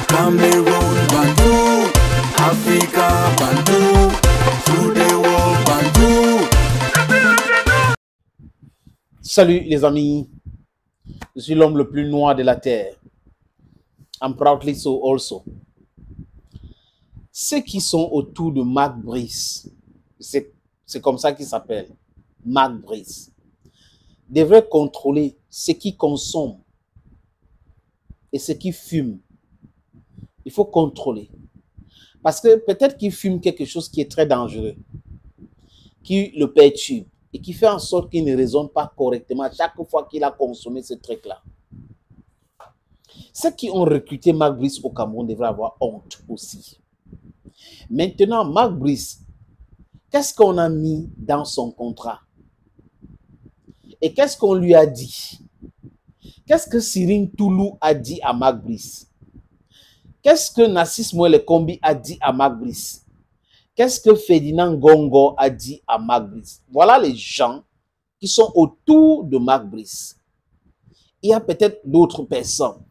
Cameroon Bantou, Africa Bantou, through the world Bantou. Salut les amis, je suis l'homme le plus noir de la terre. I'm proudly so also. Ceux qui sont autour de Mark Brice, c'est comme ça qu'il s'appelle, Mark Brice, devraient contrôler ce qu'ils consomment et ce qu'ils fument. Il faut contrôler. Parce que peut-être qu'il fume quelque chose qui est très dangereux, qui le perturbe et qui fait en sorte qu'il ne raisonne pas correctement chaque fois qu'il a consommé ce truc-là. Ceux qui ont recruté Mark Brice au Cameroun devraient avoir honte aussi. Maintenant, Mark Brice, qu'est-ce qu'on a mis dans son contrat? Et qu'est-ce qu'on lui a dit? Qu'est-ce que Cyril Toulou a dit à Mark Brice? Qu'est-ce que Nassis Moelle Kombi a dit à Mark Brice? Qu'est-ce que Ferdinand Gongo a dit à Mark Brice? Voilà les gens qui sont autour de Mark Brice. Il y a peut-être d'autres personnes,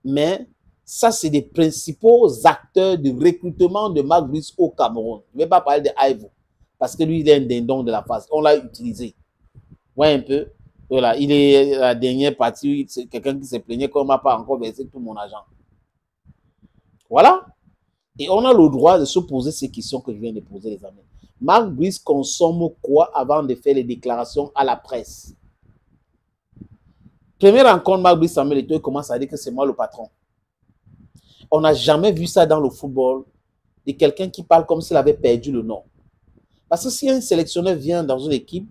mais ça, c'est des principaux acteurs de recrutement de Mark Brice au Cameroun. Je ne vais pas parler de Ivo, parce que lui, il est un dindon de la face. On l'a utilisé. Ouais, un peu. Voilà, il est la dernière partie, c'est quelqu'un qui s'est plaigné qu'on ne m'a pas encore versé tout mon argent. Voilà. Et on a le droit de se poser ces questions que je viens de poser, les amis. Mark Brice consomme quoi avant de faire les déclarations à la presse? Première rencontre, Mark Brice Samuel Eto'o commence à dire que c'est moi le patron. On n'a jamais vu ça dans le football, de quelqu'un qui parle comme s'il avait perdu le nom. Parce que si un sélectionneur vient dans une équipe,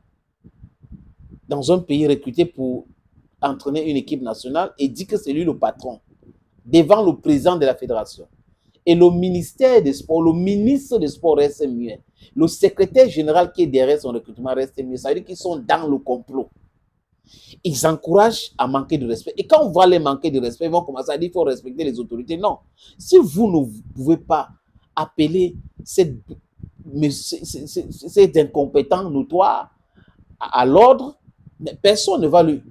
dans un pays recruté pour entraîner une équipe nationale et dit que c'est lui le patron, devant le président de la fédération, et le ministère des Sports, le ministre des Sports reste muet, le secrétaire général qui est derrière son recrutement reste muet, ça veut dire qu'ils sont dans le complot. Ils encouragent à manquer de respect. Et quand on va les manquer de respect, ils vont commencer à dire qu'il faut respecter les autorités. Non. Si vous ne pouvez pas appeler cet incompétent notoire à l'ordre, personne ne va le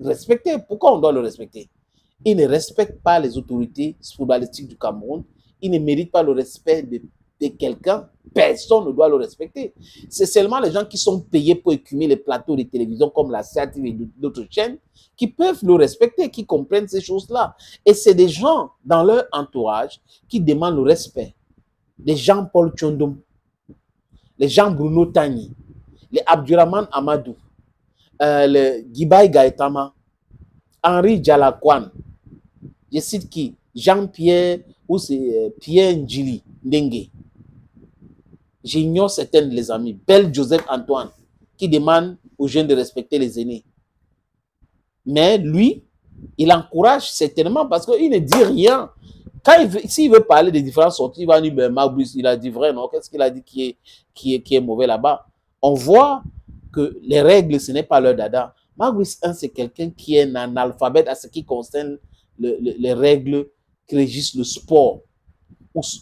respecter. Pourquoi on doit le respecter? Il ne respecte pas les autorités footballistiques du Cameroun. Il ne mérite pas le respect de quelqu'un. Personne ne doit le respecter. C'est seulement les gens qui sont payés pour écumer les plateaux de télévision comme la CATV et d'autres chaînes qui peuvent le respecter, qui comprennent ces choses-là. Et c'est des gens dans leur entourage qui demandent le respect. Les Jean-Paul Tchondom, les Jean-Bruno Tagny, les Abdurrahman Amadou, le Gibaï Gaëtama, Henri Djalakwan, je cite qui? Jean-Pierre, ou c'est Pierre Ndjili Ndengue. J'ignore certains de les amis. Bel Joseph Antoine, qui demande aux jeunes de respecter les aînés. Mais lui, il encourage certainement parce qu'il ne dit rien. S'il veut parler des différentes sorties, il va dire, ben, Mark Brice, il a dit vrai, non? Qu'est-ce qu'il a dit qui est mauvais là-bas? On voit que les règles, ce n'est pas leur dada. Mark Brice, c'est quelqu'un qui est un analphabète à ce qui concerne les règles qui régissent le sport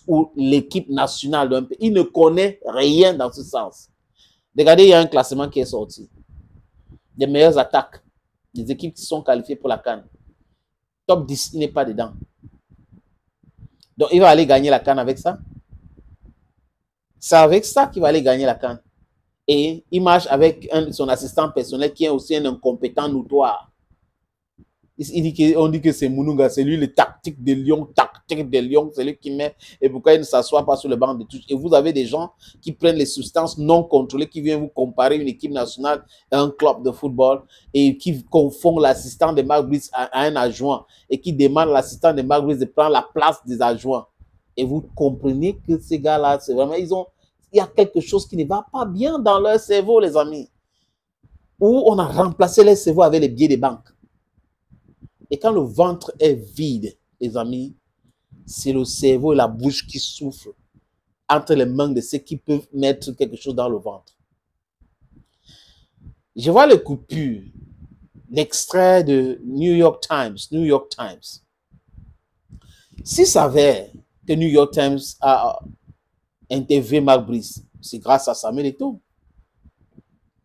ou l'équipe nationale d'un pays. Il ne connaît rien dans ce sens. Regardez, il y a un classement qui est sorti. Des meilleures attaques. Des équipes qui sont qualifiées pour la CAN. Top 10, il n'est pas dedans. Donc, il va aller gagner la CAN avec ça. C'est avec ça qu'il va aller gagner la CAN. Et il marche avec son assistant personnel qui est aussi un incompétent notoire. On dit que c'est Mounouga, c'est lui le tactique de Lyon, c'est lui qui met, et pourquoi il ne s'assoit pas sur le banc de touche. Et vous avez des gens qui prennent les substances non contrôlées, qui viennent vous comparer une équipe nationale à un club de football, et qui confondent l'assistant de Mark Brice à un adjoint, et qui demandent à l'assistant de Mark Brice de prendre la place des adjoints. Et vous comprenez que ces gars-là, c'est vraiment, il y a quelque chose qui ne va pas bien dans leur cerveau, les amis. Où on a remplacé leur cerveau avec les billets des banques. Et quand le ventre est vide, les amis, c'est le cerveau et la bouche qui souffrent entre les mains de ceux qui peuvent mettre quelque chose dans le ventre. Je vois le coupure, l'extrait de New York Times. S'il s'avère que New York Times a interviewé Mark Brice, c'est grâce à Samuel Eto'o.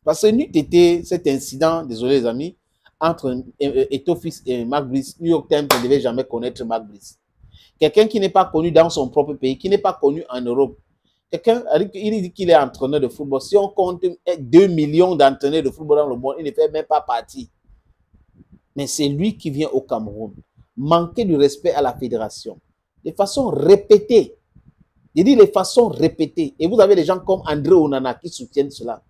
Parce que n'eût été cet incident, désolé les amis, entre Eto'o fils et Mark Brice, New York Times ne devait jamais connaître Mark Brice. Quelqu'un qui n'est pas connu dans son propre pays, qui n'est pas connu en Europe. Quelqu'un, il dit qu'il est entraîneur de football. Si on compte 2 millions d'entraîneurs de football dans le monde, il ne fait même pas partie. Mais c'est lui qui vient au Cameroun. Manquer du respect à la fédération. De façon répétée. Je dis de façon répétée. Et vous avez des gens comme André Onana qui soutiennent cela.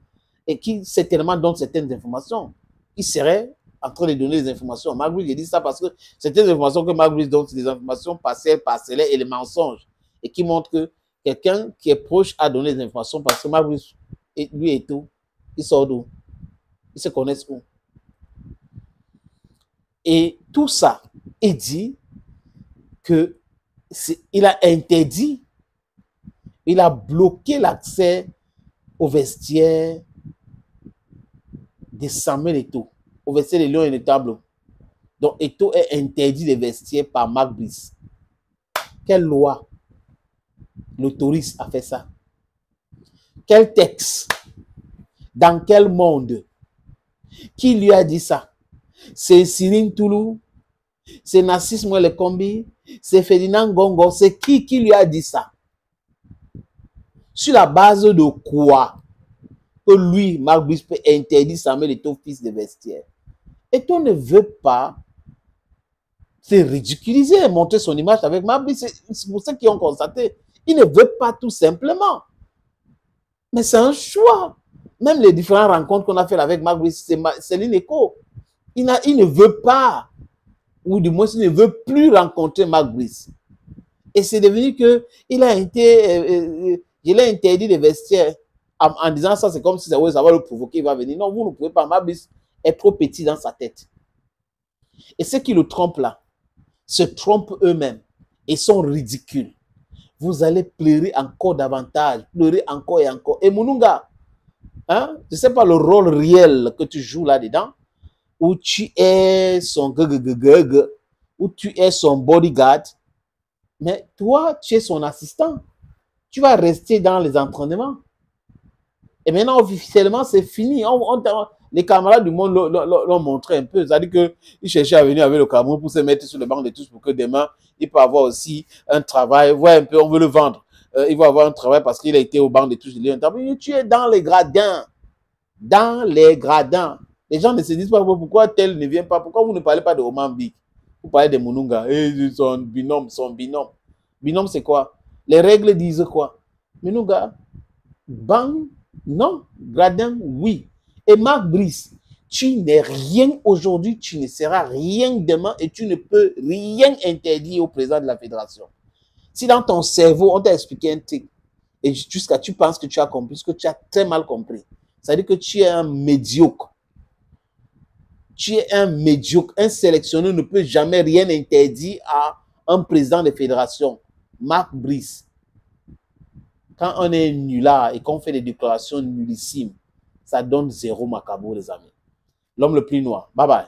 Et qui certainement donnent certaines informations. Qui seraient en train de donner des informations. Marc Brice, je dis ça parce que certaines informations que Marc Brice donne, c'est des informations partielles, parcellaires et les mensonges. Et qui montrent que quelqu'un qui est proche a donné des informations parce que Marc Brice, lui et tout, il sort d'où? Ils se connaissent où? Et tout ça, il dit qu'il a interdit, il a bloqué l'accès au vestiaire de Samuel Eto'o, au vestiaire de Lions et de Tableau. Donc, Eto'o est interdit de vestiaire par Marc Brice. Quelle loi l'autorise à faire ça? Quel texte? Dans quel monde? Qui lui a dit ça? C'est Cyril Toulou? C'est Narcisse Mouele-Kombi? C'est Ferdinand Gongo? C'est qui lui a dit ça? Sur la base de quoi que lui, Marc Brice, peut interdire Samuel Eto'o, fils de vestiaire? Eto'o ne veut pas se ridiculiser, montrer son image avec Marc Brice. C'est pour ça qu'ils ont constaté. Il ne veut pas tout simplement. Mais c'est un choix. Même les différentes rencontres qu'on a faites avec Marc Brice, c'est l'INECO. Il ne veut pas, ou du moins il ne veut plus rencontrer Marc Brice. Et c'est devenu que il a été, il a interdit les vestiaires en disant ça, c'est comme si ça va le provoquer, il va venir. Non, vous ne pouvez pas. Marc Brice est trop petit dans sa tête. Et ceux qui le trompent là, se trompent eux-mêmes et sont ridicules. Vous allez pleurer encore davantage, pleurer encore et encore. Et Mounouga, hein, je ne sais pas le rôle réel que tu joues là-dedans, où tu es son où tu es son bodyguard, mais toi, tu es son assistant. Tu vas rester dans les entraînements. Et maintenant, officiellement, c'est fini. Les camarades du monde l'ont montré un peu. C'est-à-dire qu'ils cherchaient à venir avec le Cameroun pour se mettre sur le banc de tous pour que demain, il peut avoir aussi un travail. Ouais, un peu, on veut le vendre. Il va avoir un travail parce qu'il a été au banc de tous. Tu es dans les gradins. Dans les gradins. Les gens ne se disent pas pourquoi tel ne vient pas. Pourquoi vous ne parlez pas de Oman Big? Vous parlez de Mounouga. Et son binôme, son binôme. Binôme, c'est quoi? Les règles disent quoi? Mounouga, banc, non. Gradin, oui. Et Marc Brice, tu n'es rien aujourd'hui, tu ne seras rien demain et tu ne peux rien interdire au président de la fédération. Si dans ton cerveau, on t'a expliqué un truc et jusqu'à tu penses que tu as compris, ce que tu as très mal compris, ça veut dire que tu es un médiocre. Tu es un médiocre. Un sélectionneur ne peut jamais rien interdire à un président de fédération. Marc Brice. Quand on est nulard et qu'on fait des déclarations nullissimes, ça donne zéro macabo, les amis. L'homme le plus noir. Bye bye.